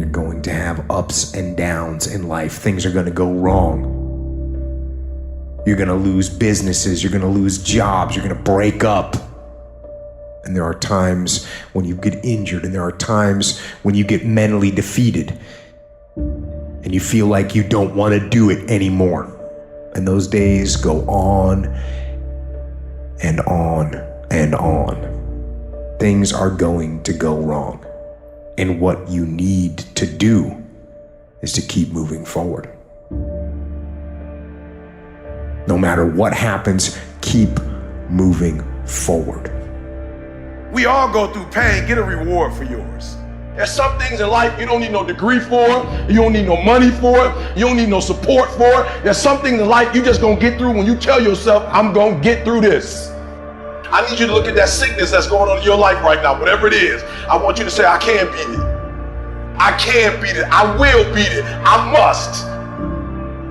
You're going to have ups and downs in life. Things are going to go wrong. You're going to lose businesses. You're going to lose jobs. You're going to break up. And there are times when you get injured, and there are times when you get mentally defeated and you feel like you don't want to do it anymore. And those days go on and on and on. Things are going to go wrong. And what you need to do is to keep moving forward. No matter what happens, keep moving forward. We all go through pain. Get a reward for yours. There's some things in life you don't need no degree for, you don't need no money for it, you don't need no support for it. There's some things in life you just gonna get through when you tell yourself, I'm gonna get through this. I need you to look at that sickness that's going on in your life right now, whatever it is. I want you to say, I can beat it. I can beat it. I will beat it. I must.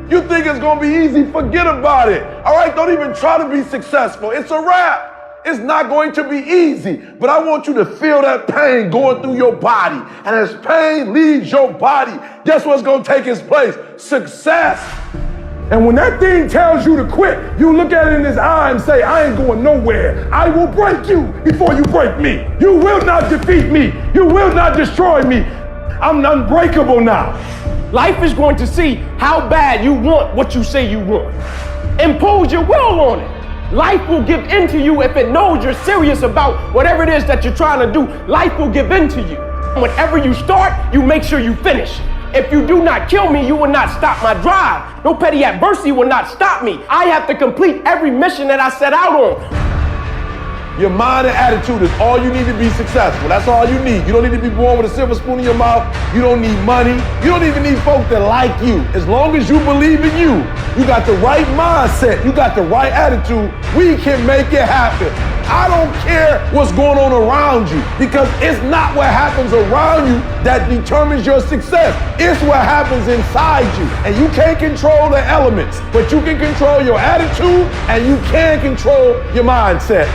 You think it's gonna be easy? Forget about it. All right, don't even try to be successful. It's a wrap. It's not going to be easy, but I want you to feel that pain going through your body. And as pain leaves your body, guess what's going to take its place? Success. And when that thing tells you to quit, you look at it in his eye and say, I ain't going nowhere. I will break you before you break me. You will not defeat me. You will not destroy me. I'm unbreakable now. Life is going to see how bad you want what you say you want. Impose your will on it. Life will give in to you if it knows you're serious about whatever it is that you're trying to do. Life will give in to you. Whenever you start, you make sure you finish. If you do not kill me, you will not stop my drive. No petty adversity will not stop me. I have to complete every mission that I set out on. Your mind and attitude is all you need to be successful. That's all you need. You don't need to be born with a silver spoon in your mouth. You don't need money. You don't even need folk that like you. As long as you believe in you, you got the right mindset, you got the right attitude, we can make it happen. I don't care what's going on around you, because it's not what happens around you that determines your success. It's what happens inside you. And you can't control the elements, but you can control your attitude and you can control your mindset.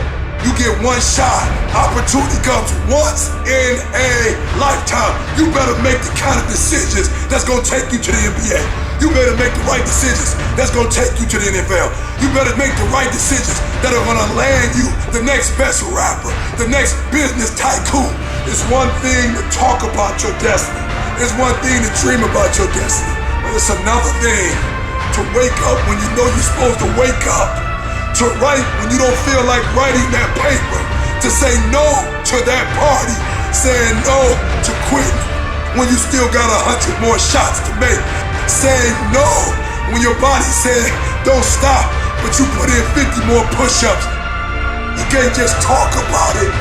You get one shot. Opportunity comes once in a lifetime. You better make the kind of decisions that's gonna take you to the NBA. You better make the right decisions that's gonna take you to the NFL. You better make the right decisions that are gonna land you the next best rapper, the next business tycoon. It's one thing to talk about your destiny. It's one thing to dream about your destiny. But it's another thing to wake up when you know you're supposed to wake up. To write when you don't feel like writing that paper, to say no to that party, saying no to quitting when you still got 100 more shots to make, saying no when your body said don't stop, but you put in 50 more push-ups. You can't just talk about it,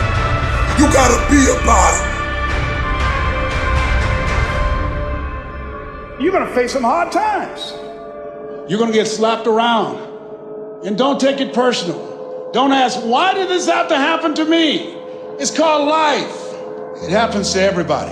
you gotta be about it. You're gonna face some hard times. You're gonna get slapped around. And don't take it personal. Don't ask, why did this have to happen to me? It's called life. It happens to everybody.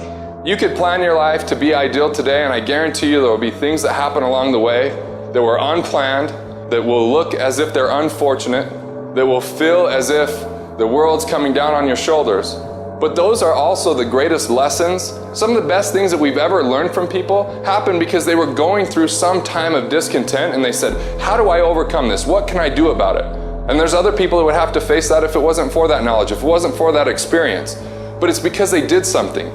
You could plan your life to be ideal today, and I guarantee you there will be things that happen along the way that were unplanned, that will look as if they're unfortunate, that will feel as if the world's coming down on your shoulders. But those are also the greatest lessons. Some of the best things that we've ever learned from people happened because they were going through some time of discontent and they said, how do I overcome this? What can I do about it? And there's other people who would have to face that if it wasn't for that knowledge, if it wasn't for that experience. But it's because they did something.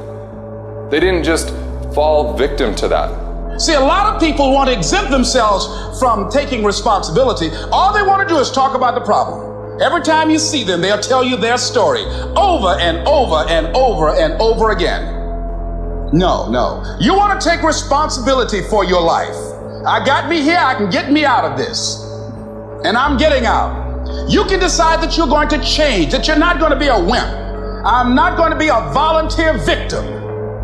They didn't just fall victim to that. See, a lot of people want to exempt themselves from taking responsibility. All they want to do is talk about the problem. Every time you see them, they'll tell you their story over and over and over and over again. No. You want to take responsibility for your life. I got me here, I can get me out of this. And I'm getting out. You can decide that you're going to change, that you're not going to be a wimp. I'm not going to be a volunteer victim.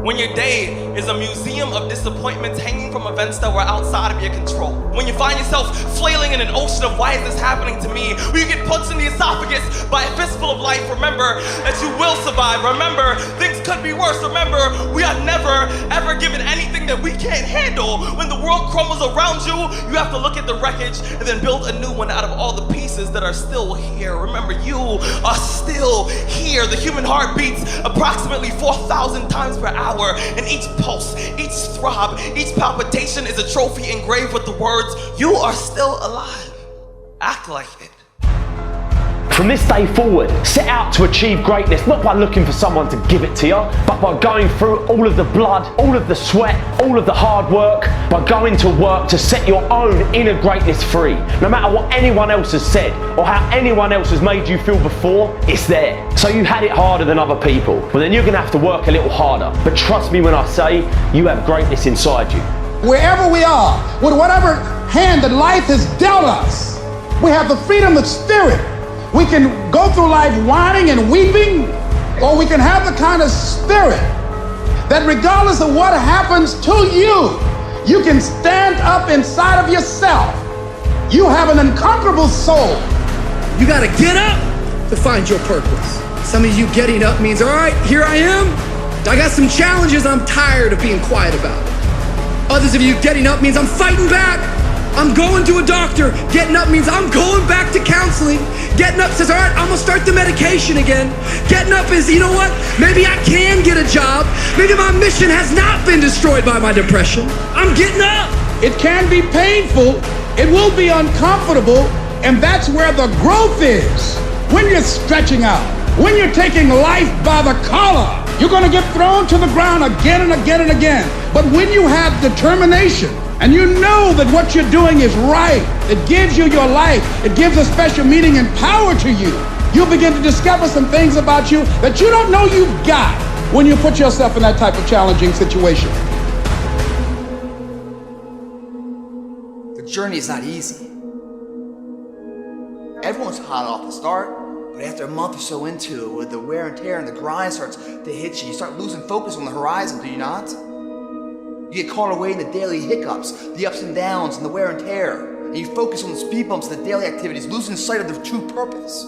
When your day is a museum of disappointments hanging from events that were outside of your control. When you find yourself flailing in an ocean of why is this happening to me? When you get punched in the esophagus by a fistful of life, remember that you will survive. Remember, things could be worse. Remember, we are never, ever given anything that we can't handle. When the world crumbles around you, you have to look at the wreckage and then build a new one out of all the pieces that are still here. Remember, you are still here. The human heart beats approximately 4,000 times per hour, and each pulse, each throb, each palpitation is a trophy engraved with the words, "You are still alive. Act like it." From this day forward, set out to achieve greatness, not by looking for someone to give it to you, but by going through all of the blood, all of the sweat, all of the hard work, by going to work to set your own inner greatness free. No matter what anyone else has said, or how anyone else has made you feel before, it's there. So you had it harder than other people, well then you're gonna have to work a little harder. But trust me when I say, you have greatness inside you. Wherever we are, with whatever hand that life has dealt us, we have the freedom of spirit. We can go through life whining and weeping, or we can have the kind of spirit that regardless of what happens to you, you can stand up inside of yourself. You have an unconquerable soul. You gotta get up to find your purpose. Some of you getting up means, all right, here I am. I got some challenges I'm tired of being quiet about. Others of you getting up means I'm fighting back. I'm going to a doctor. Getting up means I'm going back to counseling. Getting up says, all right, I'm gonna start the medication again. Getting up is, you know what? Maybe I can get a job. Maybe my mission has not been destroyed by my depression. I'm getting up. It can be painful. It will be uncomfortable. And that's where the growth is. When you're stretching out, when you're taking life by the collar, you're gonna get thrown to the ground again and again and again. But when you have determination, and you know that what you're doing is right, it gives you your life, it gives a special meaning and power to you, you'll begin to discover some things about you that you don't know you've got when you put yourself in that type of challenging situation. The journey is not easy. Everyone's hot off the start, but after a month or so into it, with the wear and tear and the grind starts to hit you, you start losing focus on the horizon, do you not? You get caught away in the daily hiccups, the ups and downs, and the wear and tear. And you focus on the speed bumps and the daily activities, losing sight of their true purpose.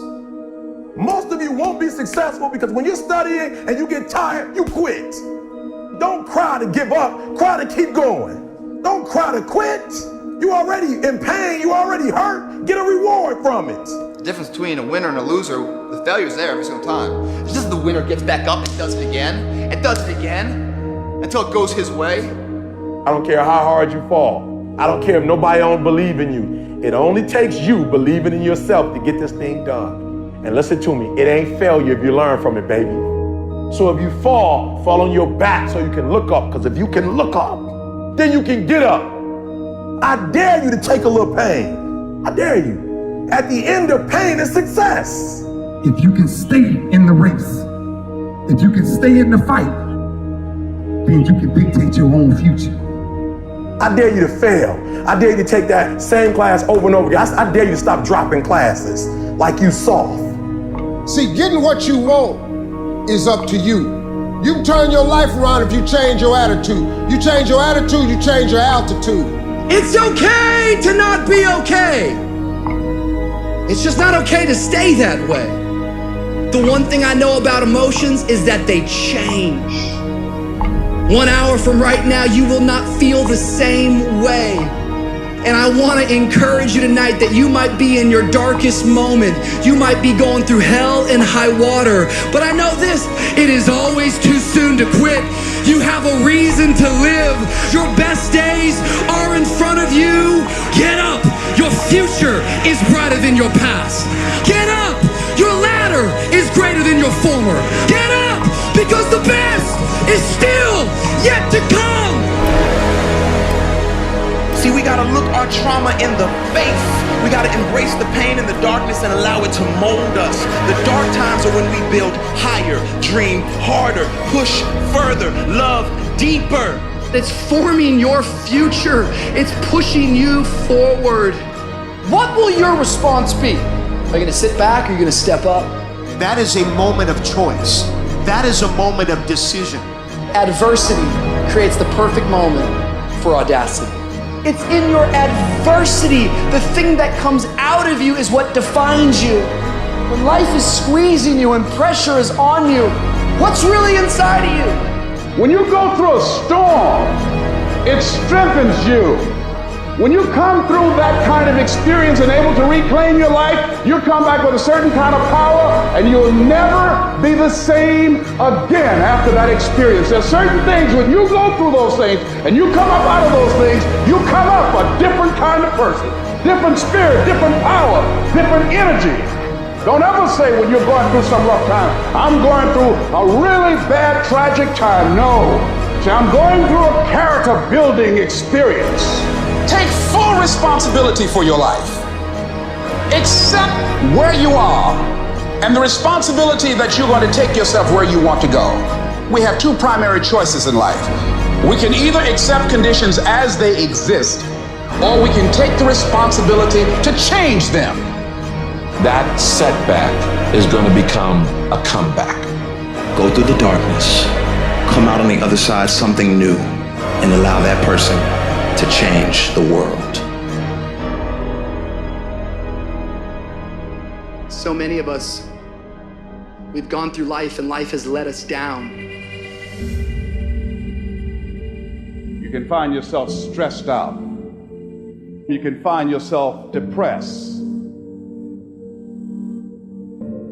Most of you won't be successful because when you're studying and you get tired, you quit. Don't cry to give up, cry to keep going. Don't cry to quit. You already in pain, you already hurt, get a reward from it. The difference between a winner and a loser, the failure's there every single time. It's just the winner gets back up and does it again, and does it again, until it goes his way. I don't care how hard you fall. I don't care if nobody don't believe in you. It only takes you believing in yourself to get this thing done. And listen to me, it ain't failure if you learn from it, baby. So if you fall on your back so you can look up, because if you can look up, then you can get up. I dare you to take a little pain. I dare you. At the end of pain is success. If you can stay in the race, if you can stay in the fight, then you can dictate your own future. I dare you to fail. I dare you to take that same class over and over again. I dare you to stop dropping classes like you soft. See, getting what you want is up to you. You can turn your life around if you change your attitude. You change your attitude, you change your altitude. It's okay to not be okay. It's just not okay to stay that way. The one thing I know about emotions is that they change. 1 hour from right now, you will not feel the same way. And I want to encourage you tonight that you might be in your darkest moment. You might be going through hell and high water. But I know this, it is always too soon to quit. You have a reason to live. Your best days are in front of you. Get up. Your future is brighter than your past. Get up. Your ladder is greater than your former. Get up, because the best is still yet to come. See, we gotta look our trauma in the face. We gotta embrace the pain and the darkness and allow it to mold us. The dark times are when we build higher, dream harder, push further, love deeper. It's forming your future. It's pushing you forward. What will your response be? Are you gonna sit back or are you gonna step up? That is a moment of choice. That is a moment of decision. Adversity creates the perfect moment for audacity. It's in your adversity. The thing that comes out of you is what defines you. When life is squeezing you and pressure is on you, what's really inside of you? When you go through a storm, it strengthens you. When you come through that kind of experience and able to reclaim your life, you come back with a certain kind of power, and you'll never be the same again after that experience. There's certain things, when you go through those things and you come up out of those things, you come up a different kind of person, different spirit, different power, different energy. Don't ever say when you're going through some rough time, I'm going through a really bad, tragic time. No. See, I'm going through a character building experience. Take full responsibility for your life. Accept where you are and the responsibility that you're going to take yourself where you want to go. We have two primary choices in life. We can either accept conditions as they exist, or we can take the responsibility to change them. That setback is going to become a comeback. Go through the darkness, come out on the other side something new, and allow that person to change the world. So many of us, we've gone through life and life has let us down. You can find yourself stressed out. You can find yourself depressed,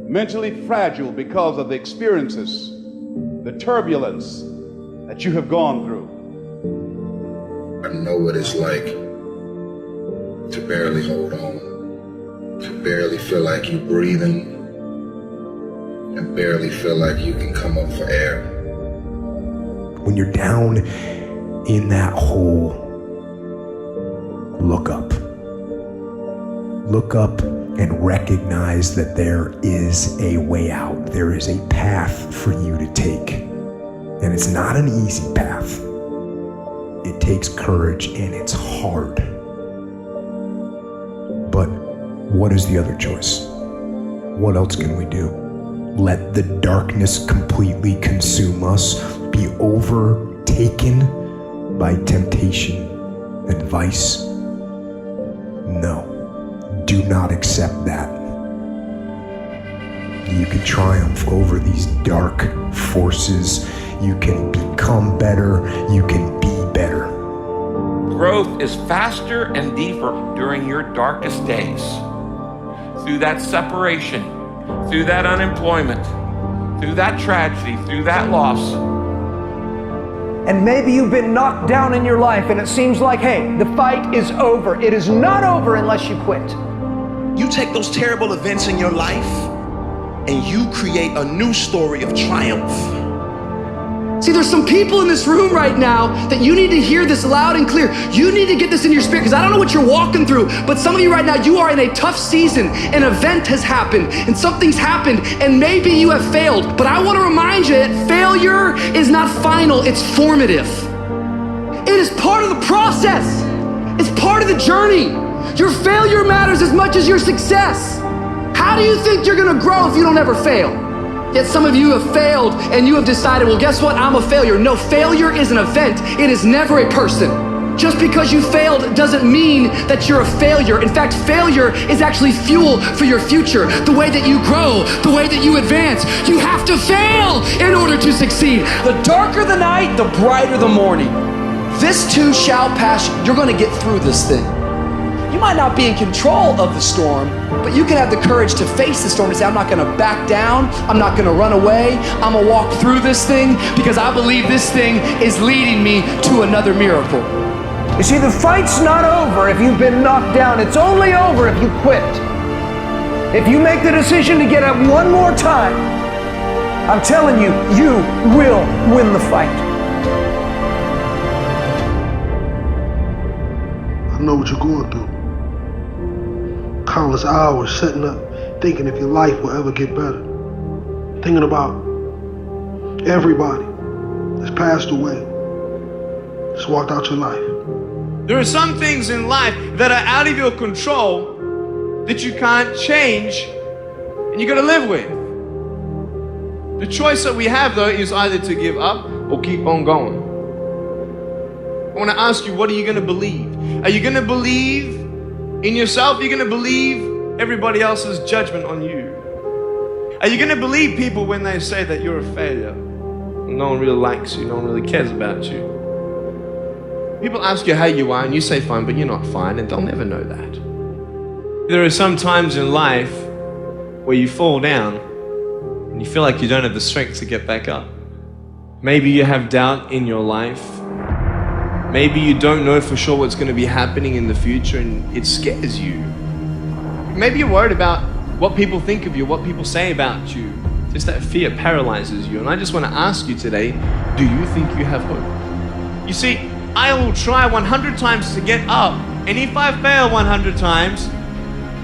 mentally fragile because of the experiences, the turbulence that you have gone through. I know what it's like to barely hold on, to barely feel like you're breathing, and barely feel like you can come up for air. When you're down in that hole, look up. Look up and recognize that there is a way out. There is a path for you to take. And it's not an easy path. It takes courage and it's hard. But what is the other choice? What else can we do? Let the darkness completely consume us, be overtaken by temptation and vice? No, do not accept that. You can triumph over these dark forces. You can become better. You can be better. Growth is faster and deeper during your darkest days. Through that separation, through that unemployment, through that tragedy, through that loss. And maybe you've been knocked down in your life and it seems like, hey, the fight is over. It is not over unless you quit. You take those terrible events in your life and you create a new story of triumph. See, there's some people in this room right now that you need to hear this loud and clear. You need to get this in your spirit, because I don't know what you're walking through, but some of you right now, you are in a tough season. An event has happened and something's happened and maybe you have failed. But I want to remind you that failure is not final, it's formative. It is part of the process. It's part of the journey. Your failure matters as much as your success. How do you think you're gonna grow if you don't ever fail? Yet some of you have failed and you have decided, well, guess what? I'm a failure. No, failure is an event. It is never a person. Just because you failed doesn't mean that you're a failure. In fact, failure is actually fuel for your future. The way that you grow, the way that you advance. You have to fail in order to succeed. The darker the night, the brighter the morning. This too shall pass. You're gonna get through this thing. You might not be in control of the storm, but you can have the courage to face the storm and say, I'm not gonna back down, I'm not gonna run away, I'm gonna walk through this thing because I believe this thing is leading me to another miracle. You see, the fight's not over if you've been knocked down. It's only over if you quit. If you make the decision to get up one more time, I'm telling you, you will win the fight. I know what you're going through. Countless hours setting up, thinking if your life will ever get better. Thinking about everybody that's passed away, just walked out your life. There are some things in life that are out of your control that you can't change and you gotta live with. The choice that we have though is either to give up or keep on going. I wanna ask you, what are you gonna believe? Are you gonna believe in yourself? Are you gonna believe everybody else's judgment on you? Are you gonna believe people when they say that you're a failure? No one really likes you, no one really cares about you. People ask you how you are and you say fine, but you're not fine, and they'll never know that. There are some times in life where you fall down and you feel like you don't have the strength to get back up. Maybe you have doubt in your life. Maybe you don't know for sure what's going to be happening in the future and it scares you. Maybe you're worried about what people think of you, what people say about you. Just that fear paralyzes you. And I just want to ask you today, do you think you have hope? You see, I will try 100 times to get up, and if I fail 100 times,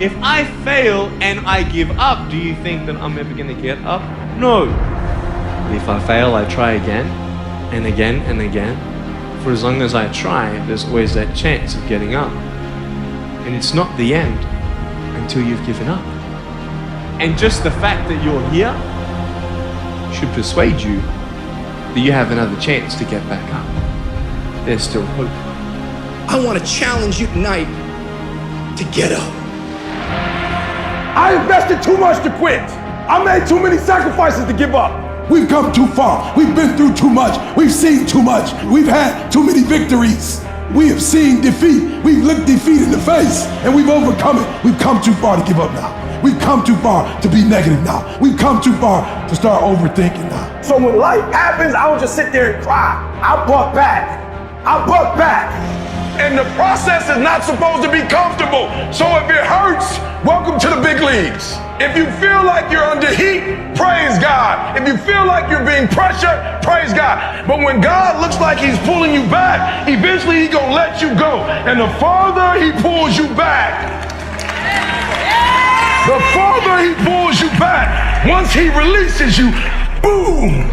if I fail and I give up, do you think that I'm ever going to get up? No. But if I fail, I try again and again and again. For as long as I try, there's always that chance of getting up. And it's not the end until you've given up. And just the fact that you're here should persuade you that you have another chance to get back up. There's still hope. I want to challenge you tonight to get up. I invested too much to quit. I made too many sacrifices to give up. We've come too far. We've been through too much. We've seen too much. We've had too many victories. We have seen defeat. We've looked defeat in the face and we've overcome it. We've come too far to give up now. We've come too far to be negative now. We've come too far to start overthinking now. So when life happens, I don't just sit there and cry. I buck back. I buck back. And the process is not supposed to be comfortable. So if it hurts, welcome to the big leagues. If you feel like you're under heat, praise God. If you feel like you're being pressured, praise God. But when God looks like he's pulling you back, eventually he's gonna let you go. And the farther he pulls you back, the farther he pulls you back, once he releases you, boom.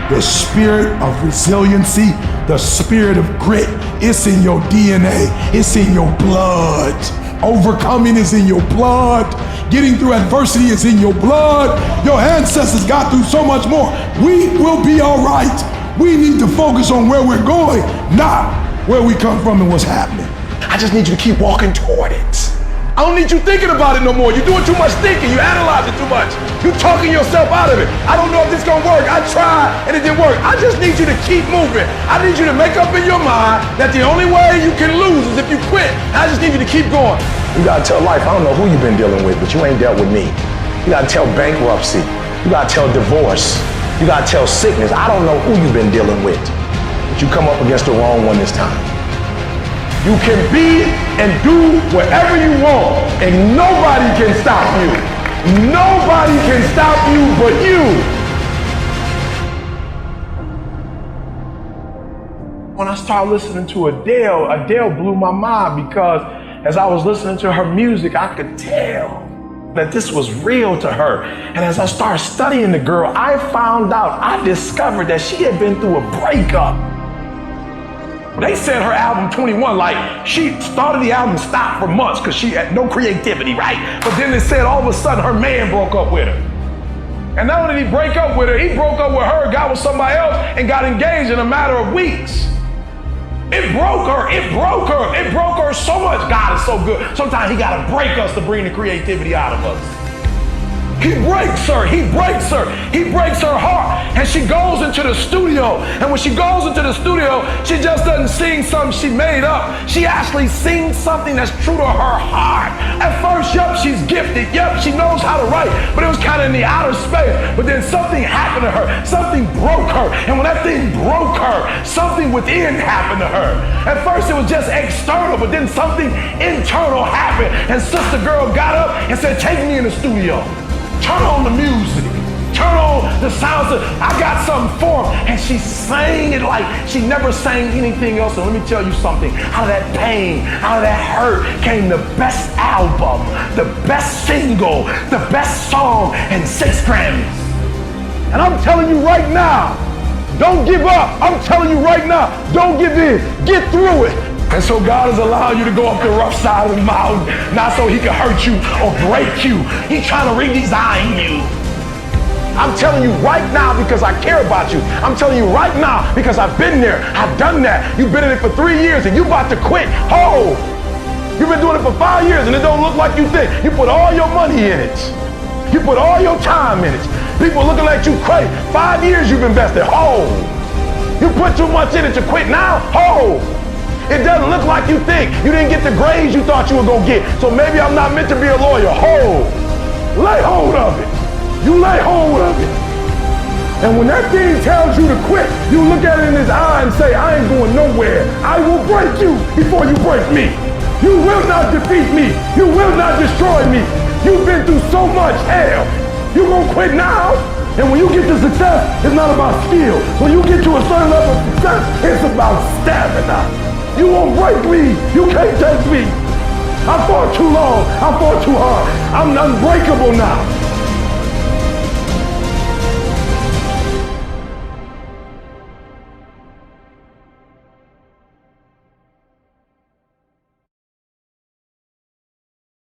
The spirit of resiliency, the spirit of grit, it's in your DNA, it's in your blood. Overcoming is in your blood. Getting through adversity is in your blood. Your ancestors got through so much more. We will be all right. We need to focus on where we're going, not where we come from and what's happening. I just need you to keep walking toward it. I don't need you thinking about it no more. You're doing too much thinking. You analyze it too much. You're talking yourself out of it. I don't know if this is gonna work. I tried and it didn't work. I just need you to keep moving. I need you to make up in your mind that the only way you can lose is if you quit. I just need you to keep going. You gotta tell life, I don't know who you've been dealing with, but you ain't dealt with me. You gotta tell bankruptcy. You gotta tell divorce. You gotta tell sickness. I don't know who you've been dealing with, but you come up against the wrong one this time. You can be and do whatever you want, and nobody can stop you. Nobody can stop you but you. When I started listening to Adele blew my mind because as I was listening to her music, I could tell that this was real to her. And as I started studying the girl, I discovered that she had been through a breakup. They said her album 21, like she started the album, stopped for months because she had no creativity, right? But then they said all of a sudden her man broke up with her. And not only did he break up with her, he broke up with her, got with somebody else, and got engaged in a matter of weeks. It broke her, it broke her, it broke her so much. God is so good. Sometimes he gotta break us to bring the creativity out of us. He breaks her, he breaks her, he breaks her heart. And she goes into the studio. And when she goes into the studio, she just doesn't sing something she made up. She actually sings something that's true to her heart. At first, yup, she's gifted. Yup, she knows how to write. But it was kind of in the outer space. But then something happened to her. Something broke her. And when that thing broke her, something within happened to her. At first, it was just external, but then something internal happened. And Sister Girl got up and said, take me in the studio. Turn on the music. Turn on the sounds. I got something for her. And she sang it like she never sang anything else. And let me tell you something. Out of that pain, out of that hurt came the best album, the best single, the best song, and 6 Grammys. And I'm telling you right now, don't give up. I'm telling you right now, don't give in. Get through it. And so God has allowed you to go up the rough side of the mountain, not so he can hurt you or break you. He's trying to redesign you. I'm telling you right now because I care about you. I'm telling you right now because I've been there. I've done that. You've been in it for 3 years and you about to quit. Oh, you've been doing it for 5 years and it don't look like you think. You put all your money in it. You put all your time in it. People looking at you crazy. 5 years you've invested. Oh. You put too much in it to quit now? Hold. It doesn't look like you think. You didn't get the grades you thought you were going to get. So maybe I'm not meant to be a lawyer. Hold. Lay hold of it. You lay hold of it. And when that thing tells you to quit, you look at it in his eye and say, I ain't going nowhere. I will break you before you break me. You will not defeat me. You will not destroy me. You've been through so much hell. You gonna quit now? And when you get to success, it's not about skill. When you get to a certain level of success, it's about stamina. You won't break me. You can't take me. I fought too long. I fought too hard. I'm unbreakable now.